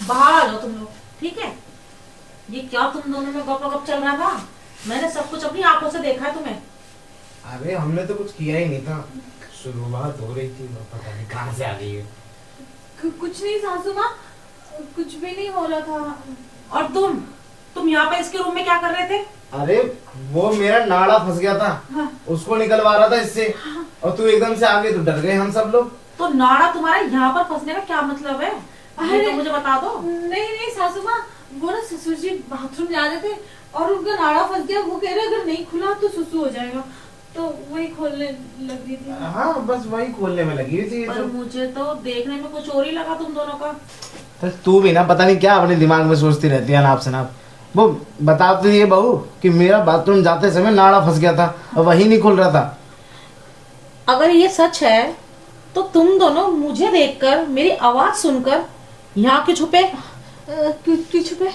बाहर आ जाओ तुम लोग, ठीक है? ये क्या तुम दोनों में गप चल रहा था? मैंने सब कुछ अपनी आंखों से देखा है तुम्हें। अरे हमने तो कुछ किया ही नहीं था, शुरुआत हो रही थी, पता नहीं कहाँ से आ गई है। कुछ नहीं सासू माँ, कुछ भी नहीं हो रहा था। और तुम यहाँ पे इसके रूम में क्या कर रहे थे? अरे वो मेरा नाड़ा फंस गया था, हाँ। उसको निकलवा रहा था इससे। हाँ। और तू एकदम से आ गई तो डर गए हम सब लोग। तो नाड़ा तुम्हारा यहाँ पर फंसने का क्या मतलब है? ये तो मुझे बता दो। नहीं सासू माँ, वो ना ससुर जी बाथरूम जा रहे थे और उनका नाड़ा फंस गया। वो कह रहे अगर नहीं खुला तो सुसु हो जाएगा, तो वही खोलने लग रही थी। हाँ बस वही खोलने में लगी हुई थी। पर मुझे तो देखने में कुछ और ही लगा तुम दोनों का। तो तू भी ना पता नहीं क्या अपने दिमाग में सोचती रहती है नाप से नाप। वो बताती थी ये बहू कि मेरा बाथरूम जाते समय नाड़ा फंस गया था और वही नहीं खुल रहा था। अगर ये सच है तो तुम दोनों मुझे देखकर, मेरी आवाज सुनकर यहाँ क्यों छुपे? क्यों छुपे?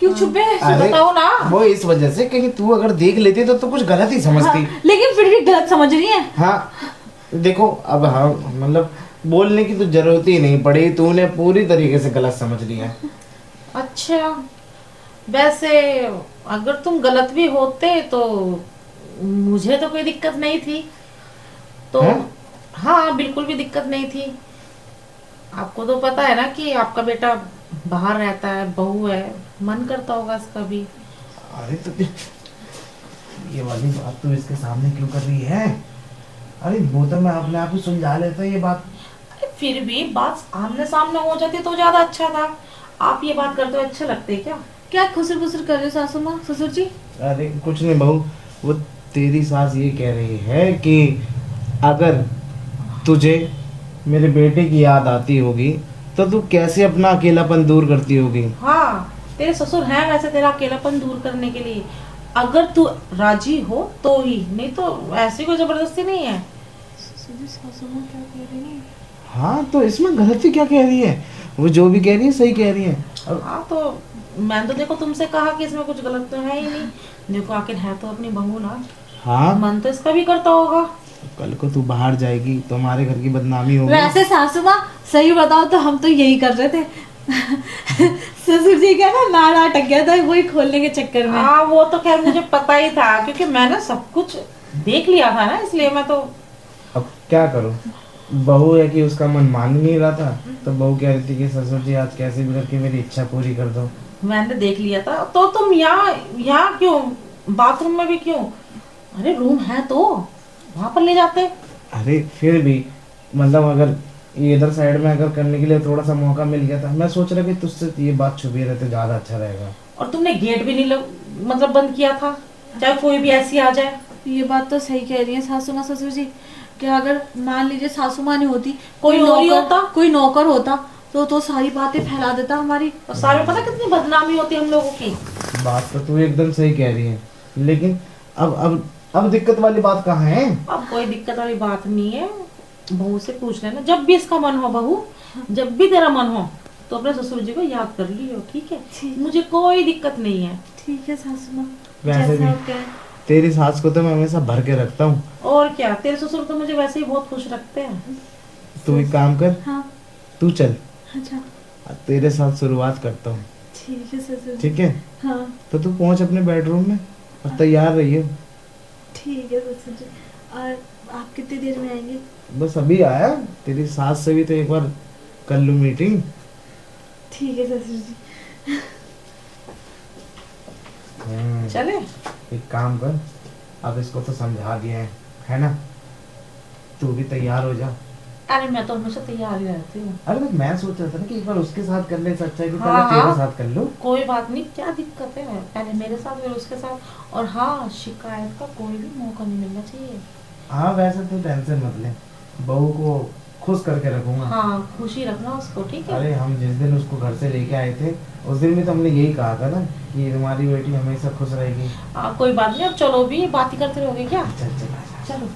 क्यों छुपे? अरे बताओ ना। वो इस वजह से कि तू अगर देख लेती तो तू कुछ गलत ही समझती। हाँ, लेकिन फिर भी गलत समझ रही है। हाँ देखो अब, हाँ मतलब बोलने की तो जरूरत ही नहीं पड़ी, तूने पूरी तरीके से गलत समझ लिया। अच्छा, वैसे अगर तुम गलत भी होते तो मुझे तो कोई दिक्कत नहीं थी। तो हाँ, बिल्कुल भी दिक्कत नहीं थी। आपको तो पता है ना कि आपका बेटा बाहर रहता है, बहू है, मन करता होगा इसका भी। अरे तो ये वाली बात तू इसके सामने क्यों कर रही है? अरे वो तो मैं अपने आप ही सुलझा लेता ये बात। अरे फिर भी बात आमने सामने हो जाती तो ज्यादा अच्छा था। आप ये बात करते हुए अच्छे लगते क्या? क्या खुसर खुसर कर रहे हो सासू माँ, ससुर जी? अरे कुछ नहीं बहू, वो तेरी सास ये कह रही है कि अगर तुझे मेरे बेटे की याद आती होगी तो तू कैसे अपना अकेलापन दूर करती होगी। हाँ, तेरे ससुर हैं वैसे तेरा अकेलापन दूर करने के लिए। अगर तू राजी हो तो ही, नहीं तो ऐसी कोई जबरदस्ती नहीं है। सासू माँ क्या कह रही है? हाँ तो इसमें गलती क्या कह रही है? वो जो भी कह रही है सही कह रही है। और हाँ तो मैंने तो देखो तुमसे कहा कि इसमें कुछ गलत तो है ही नहीं। देखो आखिर है तो अपनी बहू ना। हाँ मन तो इसका भी करता होगा। कल को तू बाहर जाएगी तो हमारे घर की बदनामी होगी। वैसे सासू माँ सही बताओ तो हम तो यही कर रहे थे। ससुर जी का ना नाड़ा अटक गया था, वही खोलने के चक्कर में। हाँ वो तो खैर मुझे पता ही था, क्योंकि मैंने सब कुछ देख लिया था ना, इसलिए मैं तो। अब क्या करूं, बहू है कि उसका मन मान ही नहीं रहा था, तो बहू कह रही थी कि ससुर जी आज कैसे भी करके मेरी इच्छा पूरी कर दो। मैंने देख लिया था तो तुम यहाँ क्यों, बाथरूम में भी क्यों? अरे रूम है तो वहां पर ले जाते। अरे फिर भी मतलब अगर ये इधर साइड में अगर करने के लिए थोड़ा सा मौका मिल गया था, मैं सोच रहा कि तुझसे ये बात छुपी रहते ज्यादा अच्छा रहेगा। और तुमने गेट भी नहीं मतलब बंद किया था, चाहे कोई भी ऐसी आ जाए। ये बात तो सही कह रही है सासू माँ ससुर जी। क्या अगर मान लीजिए सासू माँ नहीं होती, कोई और ही होता? कोई नौकर होता तो सारी बातें फैला देता हमारी। और सारे पता कितनी बदनामी होती है हम लोगों की। बात तो तू एकदम सही कह रही है, लेकिन अब दिक्कत वाली बात कहाँ है? अब कोई दिक्कत वाली बात नहीं है। बहू से पूछ लेना, जब भी इसका मन हो बहू, जब भी तेरा मन हो तो अपने ससुर जी को याद कर लियो, ठीक है? मुझे कोई दिक्कत नहीं है। ठीक है सासू माँ, वैसे भी तेरी सास को तो मैं हमेशा भर के रखता हूँ। और क्या, तेरे ससुर तो मुझे वैसे ही बहुत खुश रखते हैं। तू एक काम कर, हाँ तू चल, अच्छा तेरे साथ शुरुआत करता हूँ। ठीक है ससुर जी। ठीक है, हाँ तो तू पहुंच अपने बेडरूम में और तैयार रहिए। ठीक है ससुर जी। और आप कितनी देर में आएंगे? बस अभी आया, तेरी सास से भी तो एक बार कर लूँ मीटिंग। ठीक है ससुर जी। चले। एक काम कर, अब इसको तो समझा दिया है ना? तू भी तैयार हो जा। अरे मैं तो हमेशा तैयार ही रहती हूँ। अरे तो मैं सोच रहा था ना कि एक बार उसके साथ कर ले, अच्छा है कि हाँ, पहले तेरे हाँ। साथ कर लो। कोई बात नहीं, क्या दिक्कत है? पहले मेरे साथ फिर उसके साथ। और हाँ, शिकायत का कोई भी मौका नहीं मिलना चाहिए। हाँ वैसे तो टेंशन मत ले, बहू को खुश करके रखूंगा। हाँ, खुशी रखना उसको, ठीक है? अरे हम जिस दिन उसको घर से लेके आए थे उस दिन भी तो हमने यही कहा था ना कि तुम्हारी बेटी हमेशा खुश रहेगी। कोई बात नहीं, अब चलो भी बात ही करते रहोगे क्या? चल चल चलो।